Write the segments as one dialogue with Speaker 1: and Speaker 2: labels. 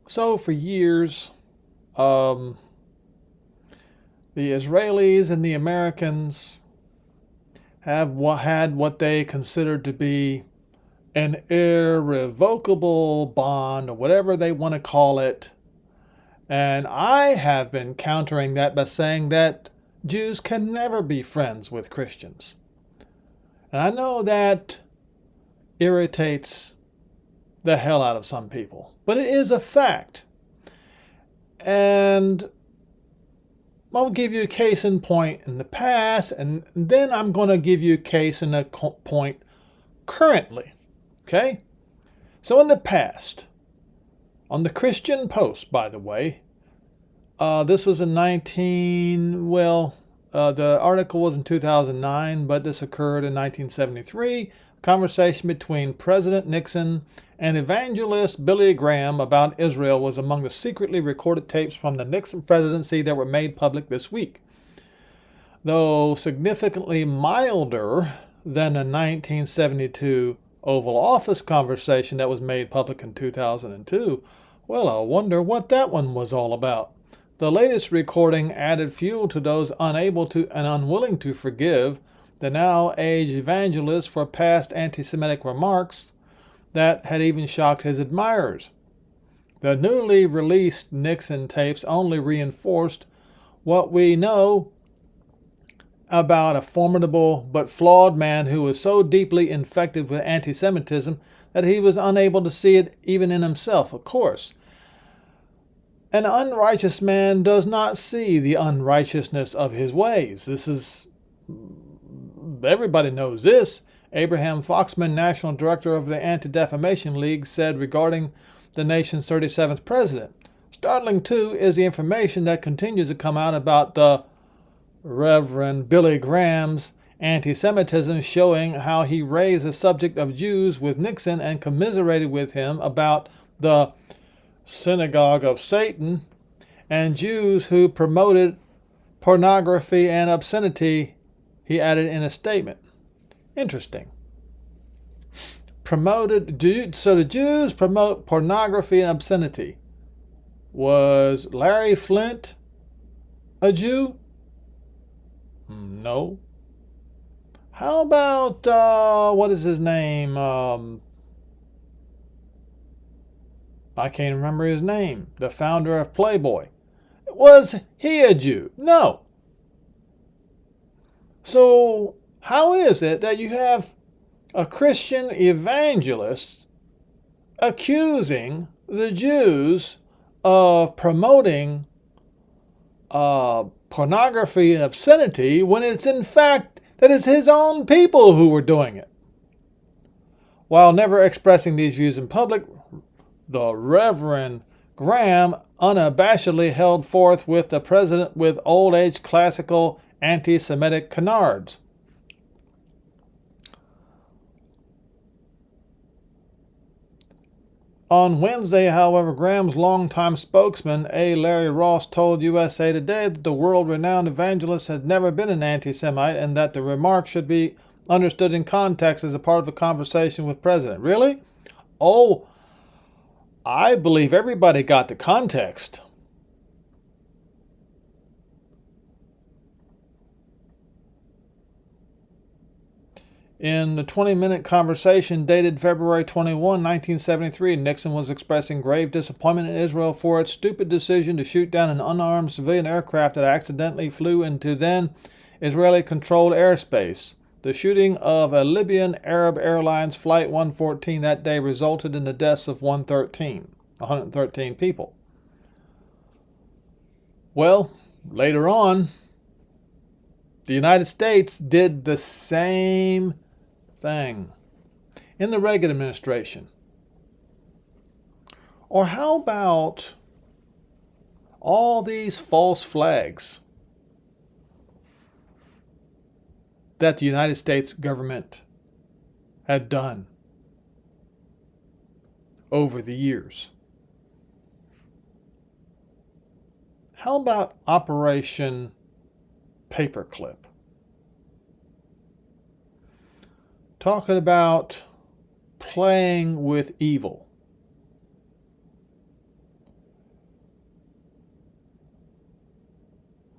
Speaker 1: So for years, um, the Israelis and the Americans have had what they considered to be an irrevocable bond, or whatever they want to call it. And I have been countering that by saying that Jews can never be friends with Christians. And I know that irritates the hell out of some people, but it is a fact. And I'll give you a case in point in the past, and then I'm going to give you a case in a point currently. Okay? So in the past, on the Christian Post, by the way, this was in the article was in 2009, but this occurred in 1973. Conversation between President Nixon and evangelist Billy Graham about Israel was among the secretly recorded tapes from the Nixon presidency that were made public this week. Though significantly milder than the 1972 Oval Office conversation that was made public in 2002, well, I wonder what that one was all about. The latest recording added fuel to those unable to and unwilling to forgive the now aged evangelist for past anti-Semitic remarks that had even shocked his admirers. The newly released Nixon tapes only reinforced what we know about a formidable but flawed man who was so deeply infected with anti-Semitism that he was unable to see it even in himself, of course. An unrighteous man does not see the unrighteousness of his ways. Everybody knows this. Abraham Foxman, National Director of the Anti-Defamation League, said regarding the nation's 37th president. Startling, too, is the information that continues to come out about the Reverend Billy Graham's anti-Semitism, showing how he raised the subject of Jews with Nixon and commiserated with him about the synagogue of Satan and Jews who promoted pornography and obscenity, he added in a statement. Interesting. So the Jews promote pornography and obscenity. Was Larry Flint a Jew? No. How about, what is his name? I can't remember his name. The founder of Playboy. Was he a Jew? No. So, how is it that you have a Christian evangelist accusing the Jews of promoting pornography and obscenity when it's in fact that it's his own people who were doing it? While never expressing these views in public, the Reverend Graham unabashedly held forth with the president with old-age classical anti-Semitic canards. On Wednesday, however, Graham's longtime spokesman, A. Larry Ross, told USA Today that the world-renowned evangelist had never been an anti-Semite and that the remark should be understood in context as a part of a conversation with President. Really? Oh, I believe everybody got the context. In the 20-minute conversation dated February 21, 1973, Nixon was expressing grave disappointment in Israel for its stupid decision to shoot down an unarmed civilian aircraft that accidentally flew into then Israeli-controlled airspace. The shooting of a Libyan Arab Airlines Flight 114 that day resulted in the deaths of 113 people. Well, later on, the United States did the same thing in the Reagan administration. Or how about all these false flags that the United States government had done over the years? How about Operation Paperclip? Talking about playing with evil.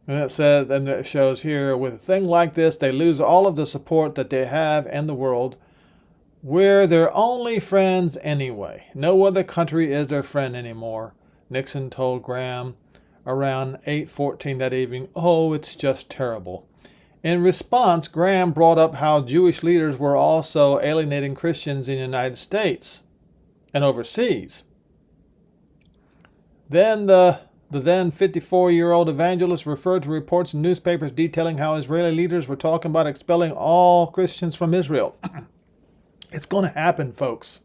Speaker 1: And it says, and it shows here, with a thing like this, they lose all of the support that they have in the world. We're their only friends anyway. No other country is their friend anymore, Nixon told Graham around 8:14 that evening. Oh, it's just terrible. In response, Graham brought up how Jewish leaders were also alienating Christians in the United States and overseas. Then the then 54-year-old evangelist referred to reports in newspapers detailing how Israeli leaders were talking about expelling all Christians from Israel. It's going to happen, folks.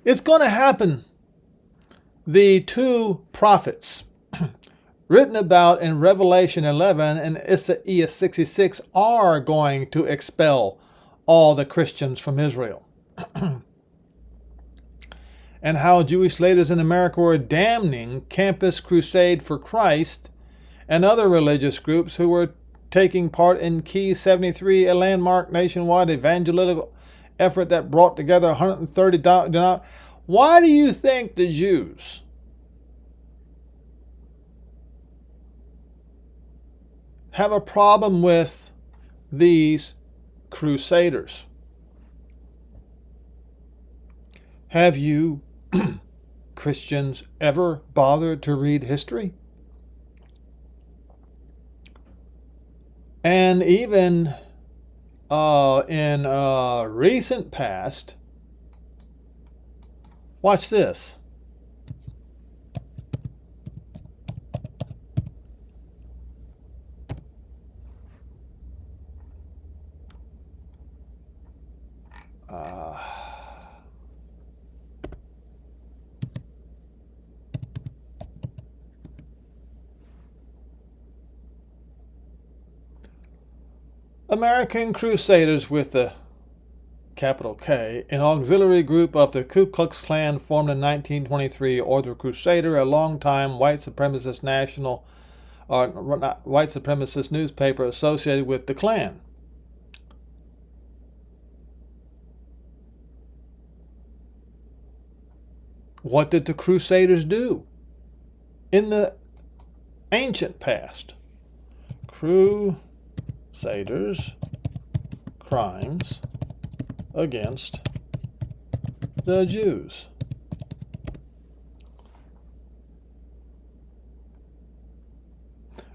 Speaker 1: It's going to happen. The two prophets written about in Revelation 11 and Isaiah 66 are going to expel all the Christians from Israel. And how Jewish leaders in America were damning Campus Crusade for Christ and other religious groups who were taking part in Key 73, a landmark nationwide evangelical effort that brought together 130. Why do you think the Jews have a problem with these crusaders? Have you Christians ever bothered to read history? And even in recent past, watch this. American Crusaders with the capital K, an auxiliary group of the Ku Klux Klan formed in 1923, or the Crusader, a longtime white supremacist white supremacist newspaper associated with the Klan. What did the Crusaders do in the ancient past? Crusaders' crimes against the Jews.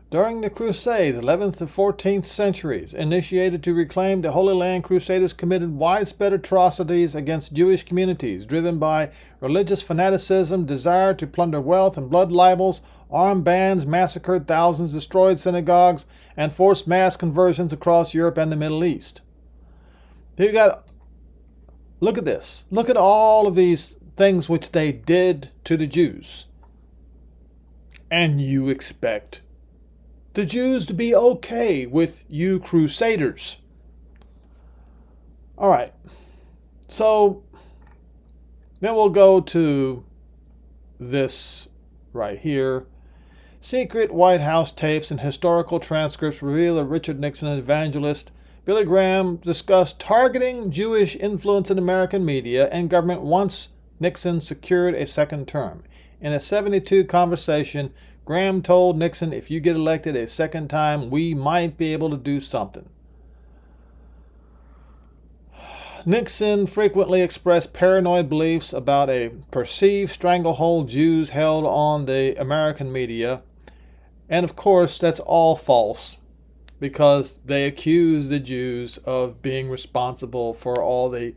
Speaker 1: During the Crusades, 11th to 14th centuries, initiated to reclaim the Holy Land, Crusaders committed widespread atrocities against Jewish communities, driven by religious fanaticism, desire to plunder wealth, and blood libels. Armed bands massacred thousands, destroyed synagogues, and forced mass conversions across Europe and the Middle East. You got, look at this. Look at all of these things which they did to the Jews. And you expect the Jews to be okay with you crusaders. All right. So then we'll go to this right here. Secret White House tapes and historical transcripts reveal that Richard Nixon and evangelist Billy Graham discussed targeting Jewish influence in American media and government once Nixon secured a second term. In a 72 conversation, Graham told Nixon, if you get elected a second time, we might be able to do something. Nixon frequently expressed paranoid beliefs about a perceived stranglehold Jews held on the American media. And of course, that's all false, because they accuse the Jews of being responsible for all the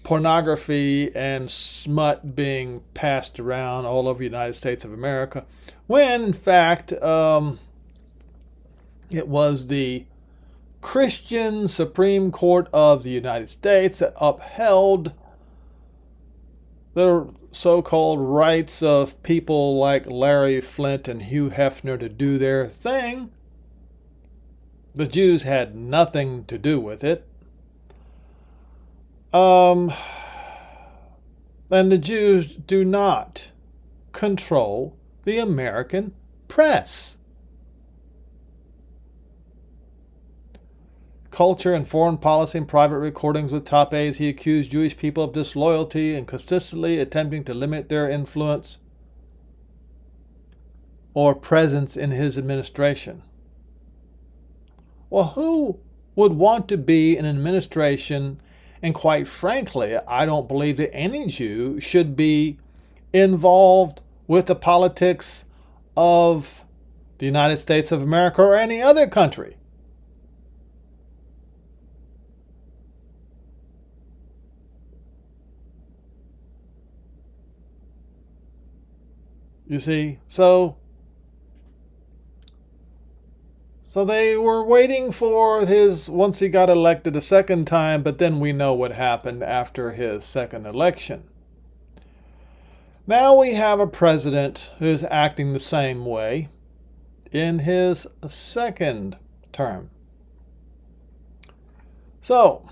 Speaker 1: pornography and smut being passed around all over the United States of America, when in fact it was the Christian Supreme Court of the United States that upheld the so-called rights of people like Larry Flint and Hugh Hefner to do their thing. The Jews had nothing to do with it. And the Jews do not control the American press. Culture and foreign policy and private recordings with top aides, he accused Jewish people of disloyalty and consistently attempting to limit their influence. or presence in his administration. Well, who would want to be in an administration? And quite frankly, I don't believe that any Jew should be involved with the politics of the United States of America or any other country. You see, so they were waiting for his, once he got elected a second time, but then we know what happened after his second election. Now we have a president who's acting the same way in his second term. So,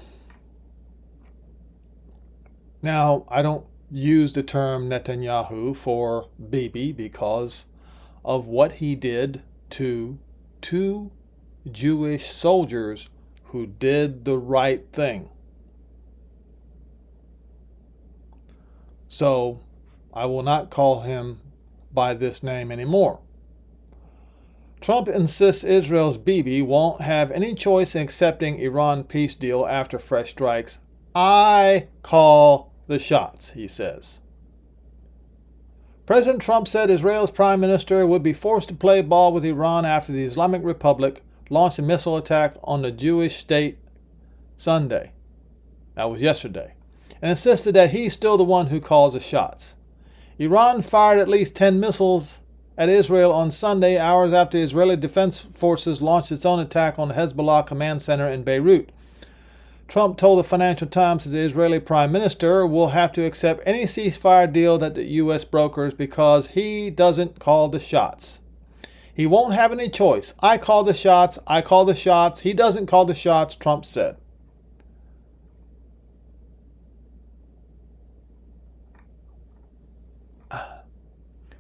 Speaker 1: now I don't use the term Netanyahu for Bibi because of what he did to two Jewish soldiers who did the right thing. So I will not call him by this name anymore. Trump insists Israel's Bibi won't have any choice in accepting Iran peace deal after fresh strikes. I call the shots, he says. President Trump said Israel's prime minister would be forced to play ball with Iran after the Islamic Republic launched a missile attack on the Jewish state Sunday. That was yesterday. And insisted that he's still the one who calls the shots. Iran fired at least 10 missiles at Israel on Sunday, hours after Israeli Defense Forces launched its own attack on the Hezbollah command center in Beirut. Trump told the Financial Times that the Israeli Prime Minister will have to accept any ceasefire deal that the U.S. brokers because he doesn't call the shots. He won't have any choice. I call the shots. I call the shots. He doesn't call the shots, Trump said.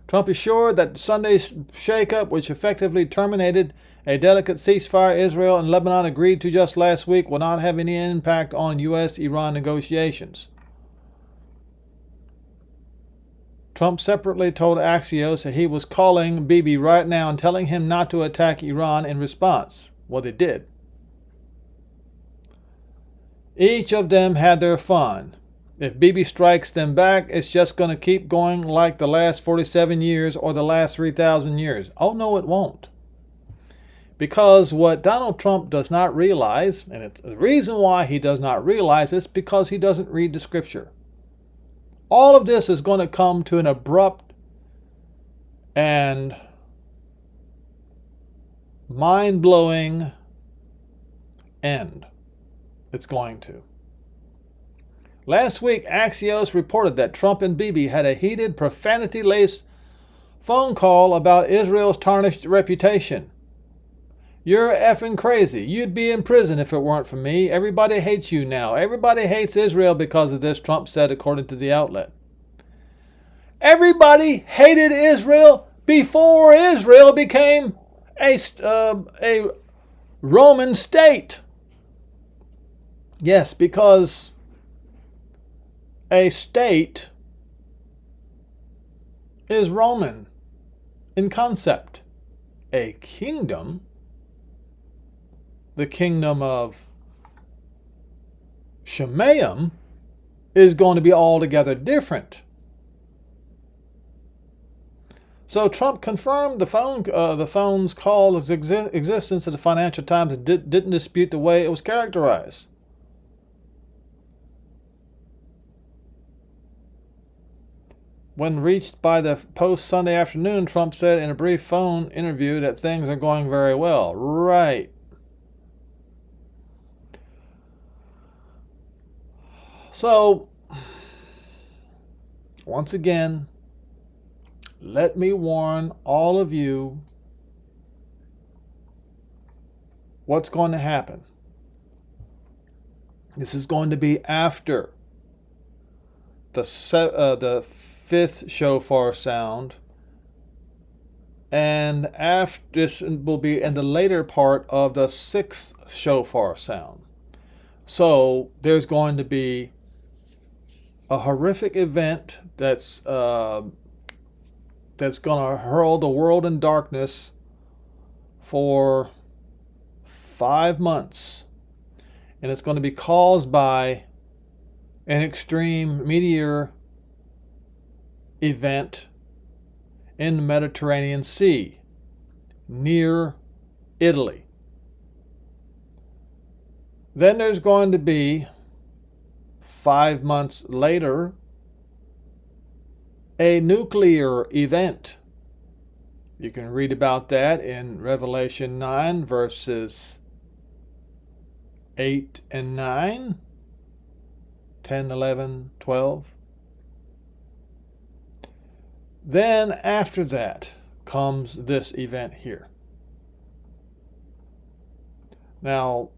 Speaker 1: Trump assured that Sunday's shakeup, which effectively terminated a delicate ceasefire Israel and Lebanon agreed to just last week, will not have any impact on U.S.-Iran negotiations. Trump separately told Axios that he was calling Bibi right now and telling him not to attack Iran in response. Well, they did. Each of them had their fun. If Bibi strikes them back, it's just going to keep going like the last 47 years or the last 3,000 years. Oh, no, it won't. Because what Donald Trump does not realize, and it's the reason why he does not realize this, because he doesn't read the scripture. All of this is going to come to an abrupt and mind-blowing end. It's going to. Last week, Axios reported that Trump and Bibi had a heated, profanity-laced phone call about Israel's tarnished reputation. You're effing crazy. You'd be in prison if it weren't for me. Everybody hates you now. Everybody hates Israel because of this, Trump said, according to the outlet. Everybody hated Israel before Israel became a Roman state. Yes, because a state is Roman in concept. A kingdom, the kingdom of Shemayim, is going to be altogether different. So Trump confirmed the phone's call existence of the Financial Times and didn't dispute the way it was characterized. When reached by the Post Sunday afternoon, Trump said in a brief phone interview that things are going very well. Right. So, once again, let me warn all of you what's going to happen. This is going to be after the fifth shofar sound, and after this will be in the later part of the sixth shofar sound. So there's going to be a horrific event that's that's going to hurl the world in darkness for 5 months. And it's going to be caused by an extreme meteor event in the Mediterranean Sea near Italy. Then there's going to be 5 months later a nuclear event. You can read about that in Revelation 9 verses 8 and 9, 10, 11, 12. Then after that comes this event here. Now,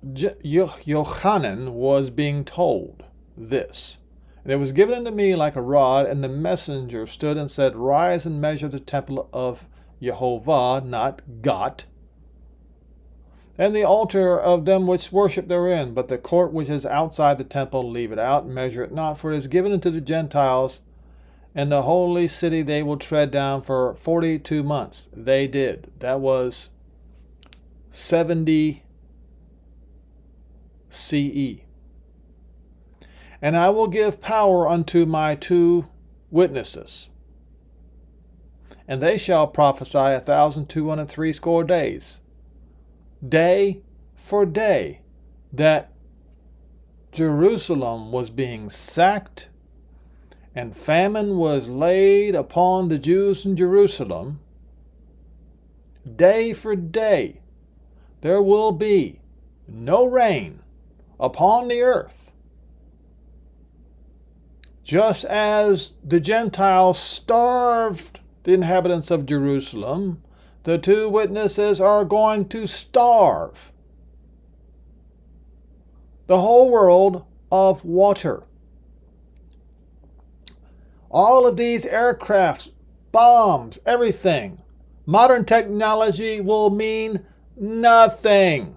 Speaker 1: Yochanan was being told this. And it was given unto me like a rod, and the messenger stood and said, Rise and measure the temple of Jehovah, not Got, and the altar of them which worship therein, but the court which is outside the temple leave it out, and measure it not, for it is given unto the Gentiles, and the holy city they will tread down for 42 months. They did. That was 70 CE. And I will give power unto my 2 witnesses, and they shall prophesy 1,260 days, day for day, that Jerusalem was being sacked, and famine was laid upon the Jews in Jerusalem. Day for day, there will be no rain upon the earth. Just as the Gentiles starved the inhabitants of Jerusalem, the 2 witnesses are going to starve the whole world of water. All of these aircrafts, bombs, everything, modern technology will mean nothing.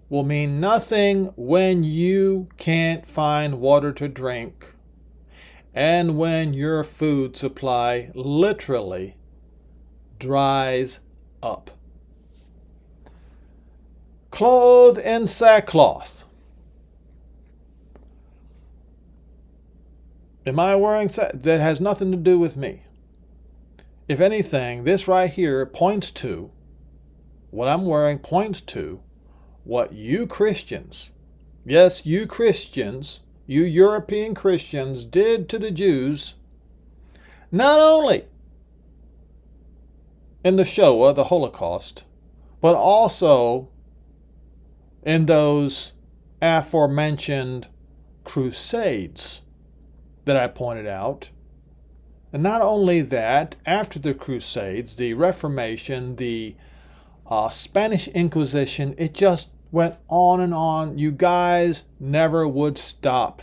Speaker 1: Will mean nothing when you can't find water to drink and when your food supply literally dries up. Clothed in sackcloth. Am I wearing sackcloth? That has nothing to do with me. If anything, this right here points to, what I'm wearing points to what you Christians, yes, you Christians, you European Christians did to the Jews, not only in the Shoah, the Holocaust, but also in those aforementioned crusades that I pointed out. And not only that, after the crusades, the Reformation, the Spanish Inquisition, it just went on and on. You guys never would stop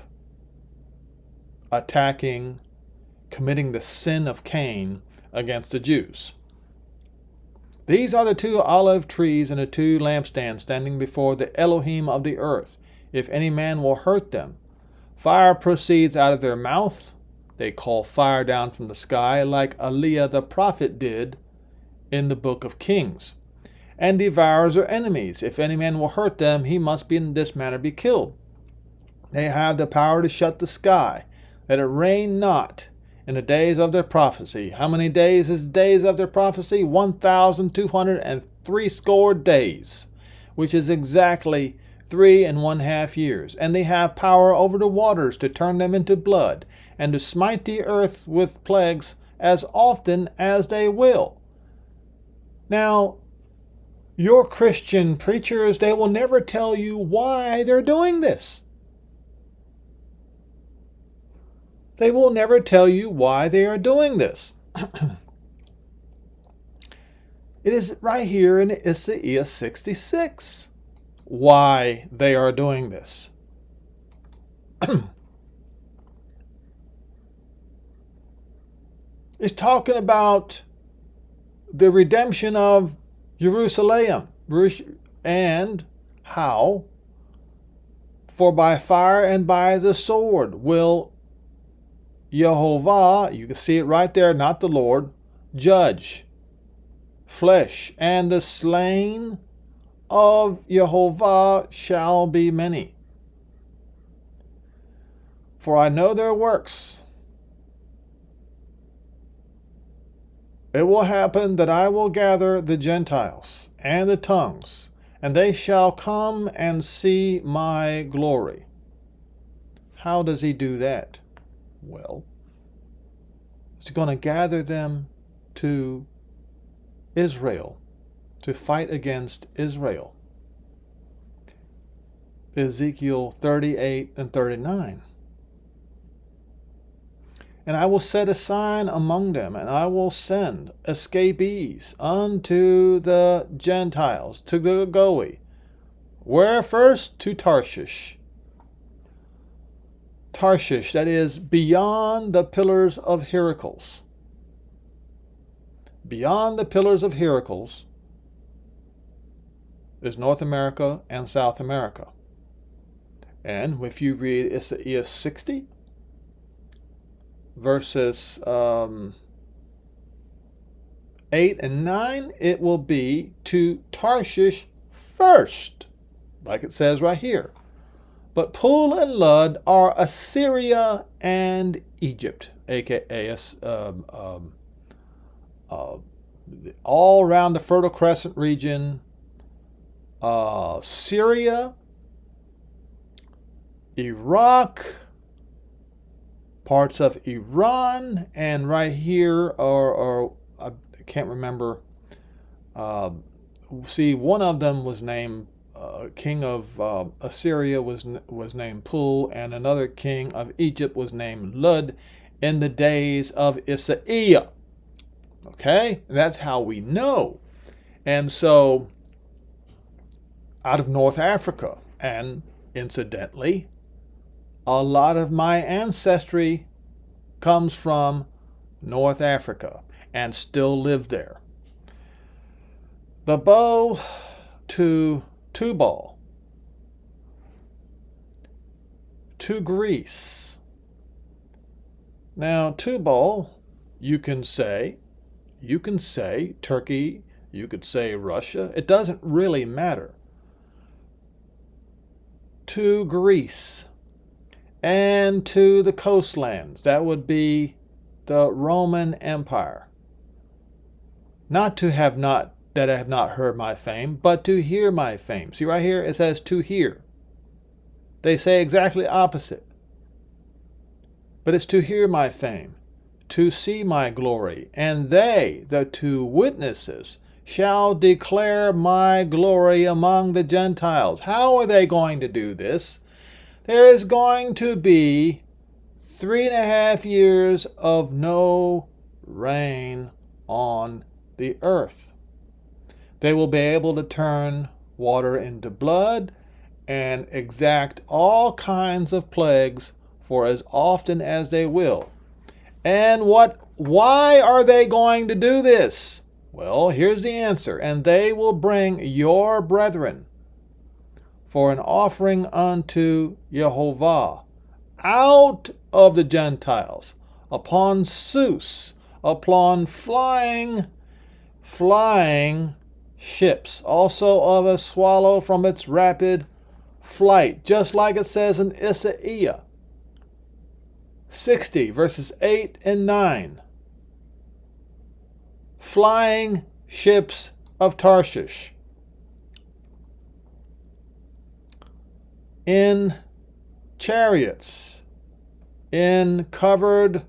Speaker 1: attacking, committing the sin of Cain against the Jews. These are the 2 olive trees and the 2 lampstands standing before the Elohim of the earth. If any man will hurt them, fire proceeds out of their mouth. They call fire down from the sky, like Eliah the prophet did in the book of Kings, and devours their enemies. If any man will hurt them, he must be in this manner be killed. They have the power to shut the sky, that it rain not in the days of their prophecy. How many days is the days of their prophecy? 1,260 days, which is exactly 3½ years. And they have power over the waters to turn them into blood, and to smite the earth with plagues as often as they will. Now, your Christian preachers, they will never tell you why they're doing this. They will never tell you why they are doing this. It is right here in Isaiah 66 why they are doing this. It's talking about the redemption of Jerusalem, and how, for by fire and by the sword will Yehovah, you can see it right there, not the Lord, judge flesh, and the slain of Yehovah shall be many. For I know their works. It will happen that I will gather the Gentiles and the tongues, and they shall come and see my glory. How does he do that? Well, he's going to gather them to Israel, to fight against Israel. Ezekiel 38 and 39. And I will set a sign among them, and I will send escapees unto the Gentiles, to the Goi. Where first? To Tarshish. Tarshish, that is beyond the pillars of Heracles. Beyond the pillars of Heracles is North America and South America. And if you read Isaiah 60, verses 8 and 9, it will be to Tarshish first, like it says right here. But Pul and Lud are Assyria and Egypt, aka all around the Fertile Crescent region, Syria, Iraq, parts of Iran, and right here are I can't remember. See, one of them was named king of Assyria was named Pul, and another king of Egypt was named Lud in the days of Isaiah. Okay, and that's how we know. And so, out of North Africa, and incidentally, a lot of my ancestry comes from North Africa and still live there. The bow to Tubal, to Greece. Now, Tubal, you can say Turkey, you could say Russia. It doesn't really matter. To Greece and to the coastlands. That would be the Roman Empire. Not to have not, that I have not heard my fame, but to hear my fame. See right here, it says to hear. They say exactly opposite. But it's to hear my fame, to see my glory, and they, the two witnesses, shall declare my glory among the Gentiles. How are they going to do this? There is going to be 3.5 years of no rain on the earth. They will be able to turn water into blood and exact all kinds of plagues for as often as they will. And why are they going to do this? Well, here's the answer. And they will bring your brethren for an offering unto Yehovah out of the Gentiles, upon Sus, upon flying ships, also of a swallow from its rapid flight, just like it says in Isaiah 60, verses 8 and 9. Flying ships of Tarshish. In chariots, in covered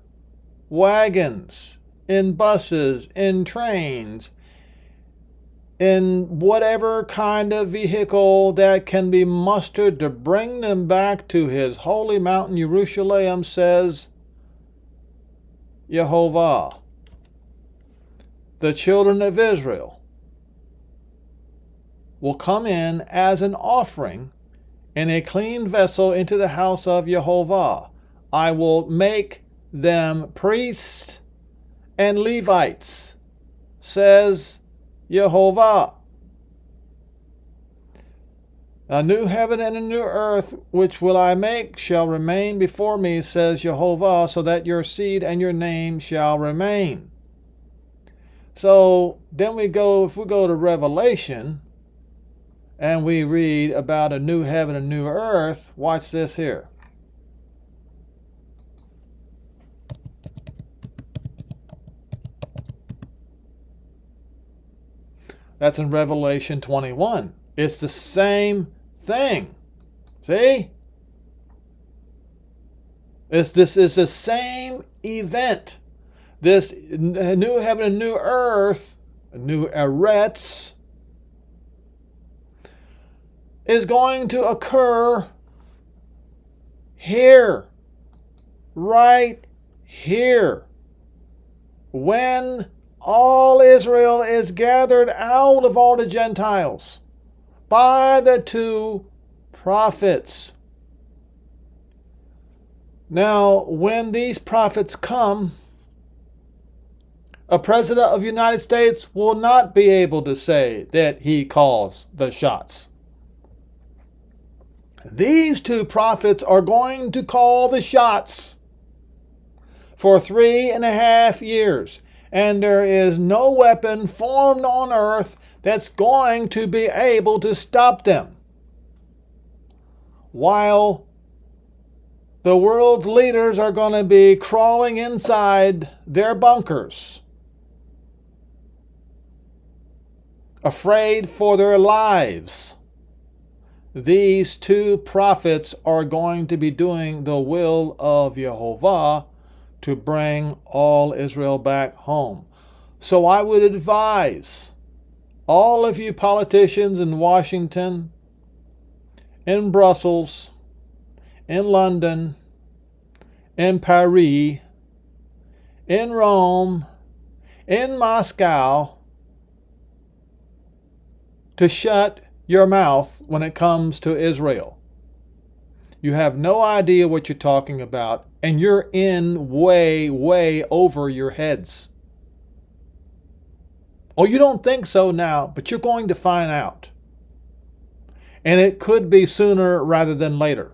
Speaker 1: wagons, in buses, in trains, in whatever kind of vehicle that can be mustered to bring them back to his holy mountain Jerusalem, says Yehovah. The children of Israel will come in as an offering in a clean vessel into the house of Yehovah. I will make them priests and Levites, says Yehovah. A new heaven and a new earth, which will I make, shall remain before me, says Jehovah, so that your seed and your name shall remain. So then if we go to Revelation, and we read about a new heaven and new earth, watch this here. That's in Revelation 21. It's the same thing. See? This is the same event. This new heaven and new earth, new eretz, is going to occur here, right here, when all Israel is gathered out of all the Gentiles by the two prophets. Now, when these prophets come, a president of the United States will not be able to say that he calls the shots. These two prophets are going to call the shots for 3.5 years. And there is no weapon formed on earth that's going to be able to stop them. While the world's leaders are going to be crawling inside their bunkers, afraid for their lives, these two prophets are going to be doing the will of Jehovah to bring all Israel back home. So I would advise all of you politicians in Washington, in Brussels, in London, in Paris, in Rome, in Moscow, to shut your mouth when it comes to Israel. You have no idea what you're talking about, and you're in way, way over your heads. Oh, you don't think so now, but you're going to find out. And it could be sooner rather than later.